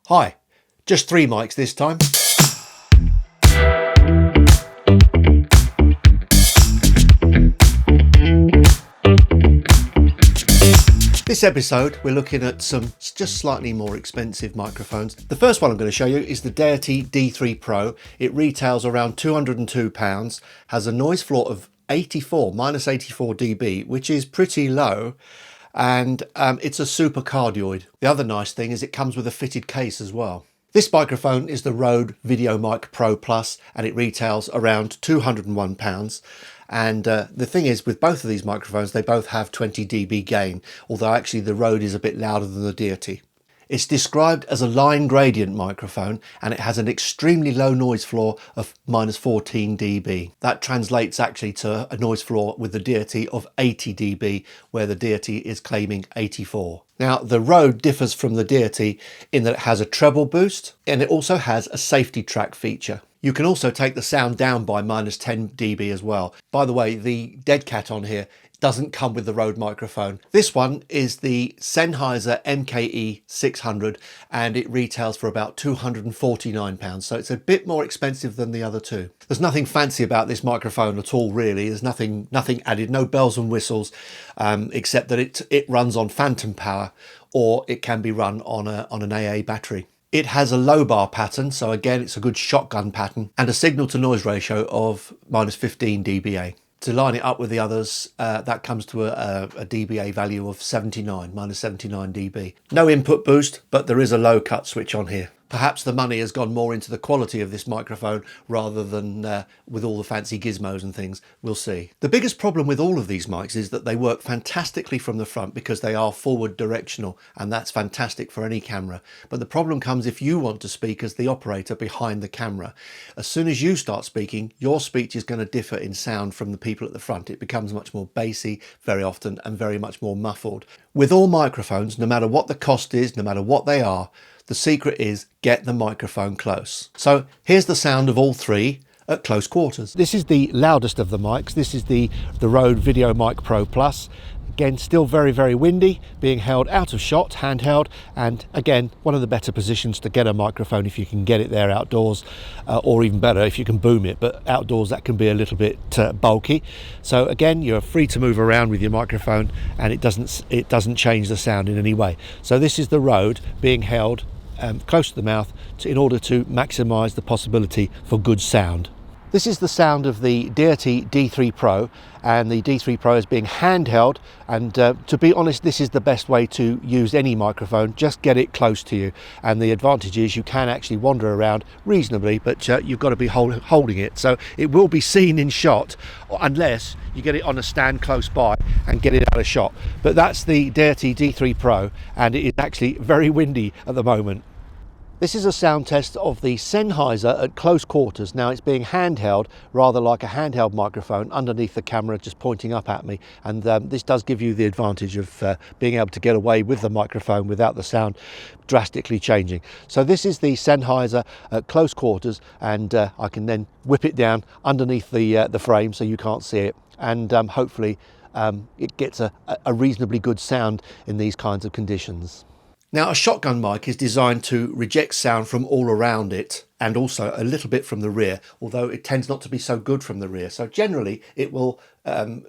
Hi, just 3 mics this time. This episode we're looking at some just slightly more expensive microphones. The first one I'm going to show you is the Deity D3 Pro. It retails around £202, has a noise floor of minus 84 dB, which is pretty low, and it's a super cardioid. The other nice thing is it comes with a fitted case as well. This microphone is the Rode VideoMic Pro Plus, and it retails around £201. And the thing is, with both of these microphones, they both have 20 dB gain, although actually the Rode is a bit louder than the Deity. It's described as a line gradient microphone, and it has an extremely low noise floor of minus 14 dB. That translates actually to a noise floor with the Deity of 80 dB, where the Deity is claiming 84. Now, the Rode differs from the Deity in that it has a treble boost, and it also has a safety track feature. You can also take the sound down by minus 10 dB as well. By the way, the dead cat on here doesn't come with the Rode microphone. This one is the Sennheiser MKE 600, and it retails for about £249, so it's a bit more expensive than the other two. There's nothing fancy about this microphone at all, really. There's nothing added, no bells and whistles, except that it runs on phantom power, or it can be run on an AA battery. It has a low bar pattern, so again it's a good shotgun pattern, and a signal to noise ratio of minus 15 dBA. To line it up with the others, that comes to a dBA value of minus 79 dB. No input boost, but there is a low cut switch on here. Perhaps the money has gone more into the quality of this microphone rather than with all the fancy gizmos and things. We'll see. The biggest problem with all of these mics is that they work fantastically from the front because they are forward directional, and that's fantastic for any camera. But the problem comes if you want to speak as the operator behind the camera. As soon as you start speaking, your speech is going to differ in sound from the people at the front. It becomes much more bassy very often and very much more muffled. With all microphones, no matter what the cost is, no matter what they are, the secret is get the microphone close. So here's the sound of all three at close quarters. This is the loudest of the mics. This is the Rode VideoMic Pro Plus. Again, still very, very windy, being held out of shot, handheld, and again, one of the better positions to get a microphone if you can get it there outdoors, or even better if you can boom it, but outdoors that can be a little bit bulky. So again, you're free to move around with your microphone, and it doesn't change the sound in any way. So this is the Rode being held close to the mouth in order to maximize the possibility for good sound. This is the sound of the Deity D3 Pro, and the D3 Pro is being handheld, and to be honest, this is the best way to use any microphone. Just get it close to you, and the advantage is you can actually wander around reasonably, but you've got to be holding it, so it will be seen in shot unless you get it on a stand close by and get it out of shot. But that's the Deity D3 Pro, and it is actually very windy at the moment. This is a sound test of the Sennheiser at close quarters. Now it's being handheld, rather like a handheld microphone, underneath the camera just pointing up at me, and this does give you the advantage of being able to get away with the microphone without the sound drastically changing. So this is the Sennheiser at close quarters, and I can then whip it down underneath the frame so you can't see it, and hopefully it gets a reasonably good sound in these kinds of conditions. Now, a shotgun mic is designed to reject sound from all around it, and also a little bit from the rear, although it tends not to be so good from the rear. So generally it will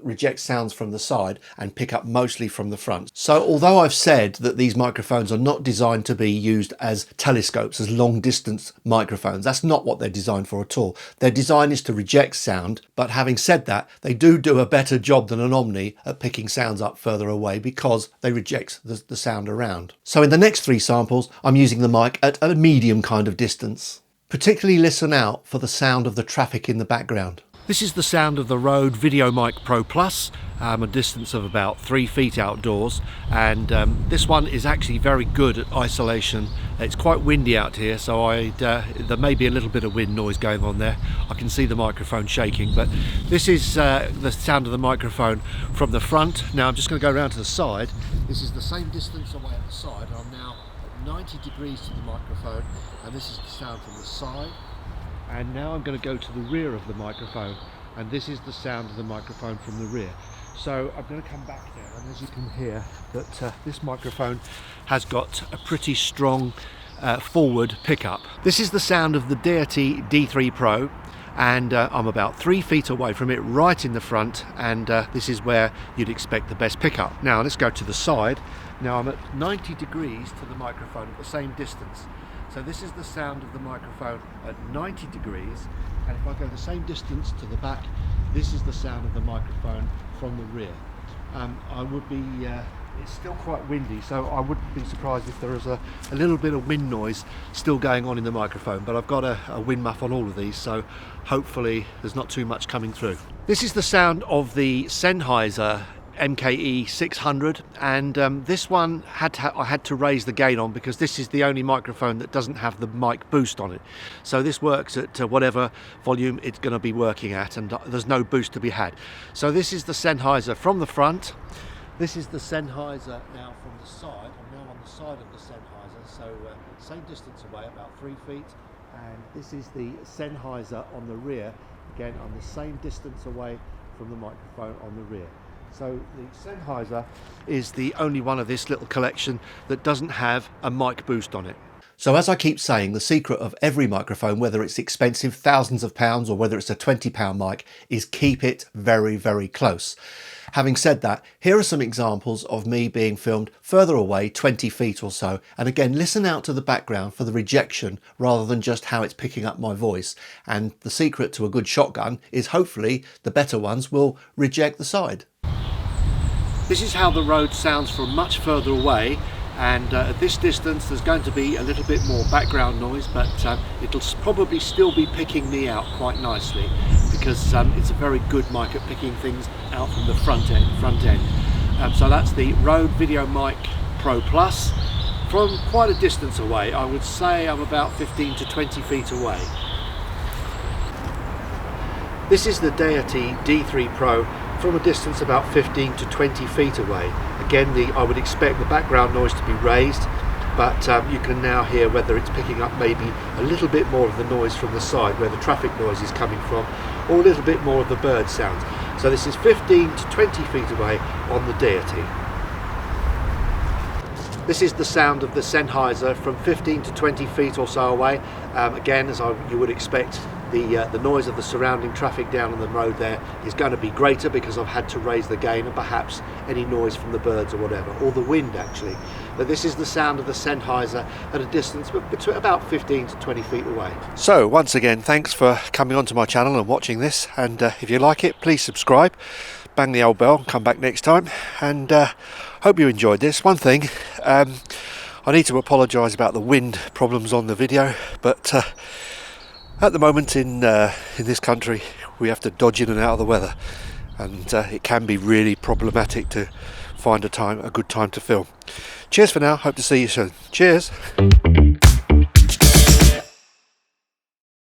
reject sounds from the side and pick up mostly from the front. So although I've said that these microphones are not designed to be used as telescopes, as long distance microphones, that's not what they're designed for at all. Their design is to reject sound, but having said that, they do a better job than an Omni at picking sounds up further away because they reject the sound around. So in the next 3 samples, I'm using the mic at a medium kind of distance. Particularly listen out for the sound of the traffic in the background. This is the sound of the Rode VideoMic Pro Plus, a distance of about 3 feet outdoors, and this one is actually very good at isolation. It's quite windy out here, so there may be a little bit of wind noise going on there. I can see the microphone shaking, but this is the sound of the microphone from the front. Now I'm just going to go around to the side. This is the same distance away at the side. I'm now at 90 degrees to the microphone, and this is the sound from the side. And now I'm going to go to the rear of the microphone, and this is the sound of the microphone from the rear. So I'm going to come back there, and as you can hear that this microphone has got a pretty strong forward pickup. This is the sound of the Deity D3 Pro, and I'm about 3 feet away from it, right in the front, and this is where you'd expect the best pickup. Now let's go to the side. Now I'm at 90 degrees to the microphone at the same distance. So this is the sound of the microphone at 90 degrees, and if I go the same distance to the back, this is the sound of the microphone from the rear. It's still quite windy, so I wouldn't be surprised if there is a little bit of wind noise still going on in the microphone, but I've got a wind muff on all of these, so hopefully there's not too much coming through. This is the sound of the Sennheiser MKE 600, and this one I had to raise the gain on because this is the only microphone that doesn't have the mic boost on it. So this works at whatever volume it's going to be working at, and there's no boost to be had. So this is the Sennheiser from the front. This is the Sennheiser now from the side. I'm now on the side of the Sennheiser, so same distance away, about 3 feet. And this is the Sennheiser on the rear. Again, I'm the same distance away from the microphone on the rear. So the Sennheiser is the only one of this little collection that doesn't have a mic boost on it. So as I keep saying, the secret of every microphone, whether it's expensive, thousands of pounds, or whether it's a £20 mic, is keep it very, very close. Having said that, here are some examples of me being filmed further away, 20 feet or so. And again, listen out to the background for the rejection rather than just how it's picking up my voice. And the secret to a good shotgun is hopefully the better ones will reject the side. This is how the road sounds from much further away, and at this distance there's going to be a little bit more background noise, but it'll probably still be picking me out quite nicely because it's a very good mic at picking things out from the front end. So that's the Rode Video Mic Pro Plus from quite a distance away. I would say I'm about 15 to 20 feet away. This is the Deity D3 Pro from a distance about 15 to 20 feet away. Again, I would expect the background noise to be raised, but you can now hear whether it's picking up maybe a little bit more of the noise from the side where the traffic noise is coming from, or a little bit more of the bird sounds. So this is 15 to 20 feet away on the Deity. This is the sound of the Sennheiser from 15 to 20 feet or so away. Again, as you would expect, the noise of the surrounding traffic down on the road there is going to be greater because I've had to raise the gain, and perhaps any noise from the birds or whatever, or the wind actually. But this is the sound of the Sennheiser at a distance between about 15 to 20 feet away. So once again, thanks for coming onto my channel and watching this, and if you like it, please subscribe, bang the old bell, come back next time, and hope you enjoyed this. One thing, I need to apologise about the wind problems on the video, but at the moment in this country we have to dodge in and out of the weather, and it can be really problematic to find a good time to film. Cheers for now, hope to see you soon. Cheers.